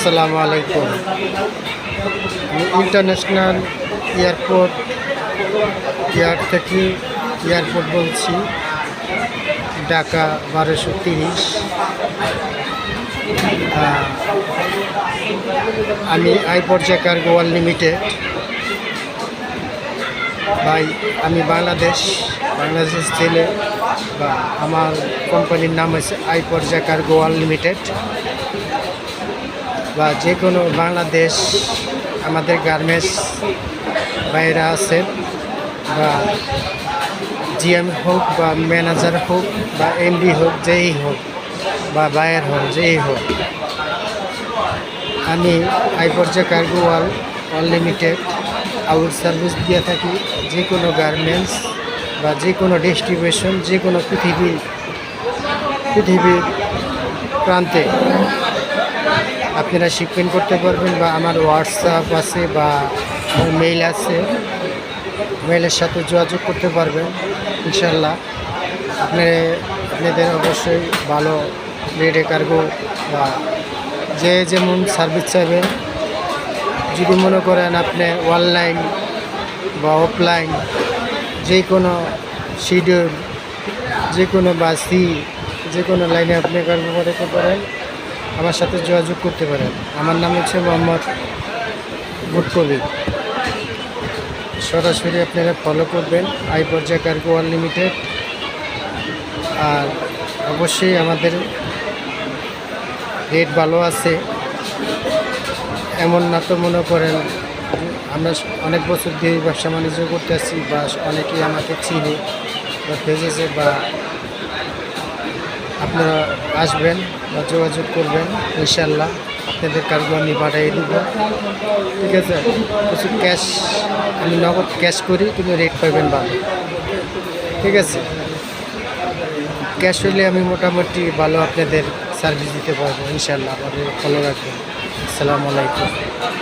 আসসালামু আলাইকুম। আমি ইন্টারন্যাশনাল এয়ারপোর্ট থেকে এয়ারপোর্ট বলছি, ঢাকা 1230। আমি আইপর্যায় কার্গো ওয়ার্ল্ড লিমিটেড। ভাই, আমি বাংলাদেশের ছেলে, বা আমার কোম্পানির নাম হচ্ছে আইপর্যায় কার্গো ওয়ার্ল্ড লিমিটেড। বা যে কোনো বাংলাদেশ আমাদের গার্মেন্টস বাইরে আছেন, বা জিএম হোক বা ম্যানেজার হোক বা এমডি হোক, যেই হোক, বা বায়ার হোক, যেই হোক, আমি আইপর্যায় cargo world limited out service দিয়ে থাকি। যে কোনো গার্মেন্টস বা যে কোনো ডিস্ট্রিবিউশন, যে কোনো পৃথিবীর প্রান্তে আপনারা শিপমেন্ট করতে পারবেন। বা আমার হোয়াটসঅ্যাপ আছে বা মেইল আছে, মেইলের সাথে যোগাযোগ করতে পারবেন। ইনশাল্লাহ আপনাদের অবশ্যই ভালো রেটে কার্গো বা যে যেমন সার্ভিস চাইবেন। যদি মনে করেন আপনি অনলাইন বা অফলাইন, যে কোনো শিডিউল, যে কোনো বাসি, যে কোনো লাইনে আপনি কার্গো করতে পারেন, আমার সাথে যোগাযোগ করতে পারেন। আমার নাম হচ্ছে মোহাম্মদ মুটকবি। সরাসরি আপনারা ফলো করবেন আইপর্যায় কার্গো ওয়ার্ল্ড লিমিটেড। আর অবশ্যই আমাদের রেট ভালো আছে, এমন না তো মনে করেন। আমরা অনেক বছর দিয়ে ব্যবসা বাণিজ্য করতে আসছি, বা অনেকেই আমাকে চিনে বা ভেজেছে, বা আপনারা আসবেন বা যোগাযোগ করবেন। ইনশাল্লাহ আপনাদের কার্গো আমি পাঠিয়ে দেবো। ঠিক আছে, কিছু ক্যাশ, আমি নগদ ক্যাশ করি, কিন্তু রেট পাবেন ভালো। ঠিক আছে, ক্যাশ হইলে আমি মোটামুটি ভালো আপনাদের সার্ভিস দিতে পারবো। ইনশাল্লাহ আমাদের ফলো রাখবেন। আসসালামু আলাইকুম।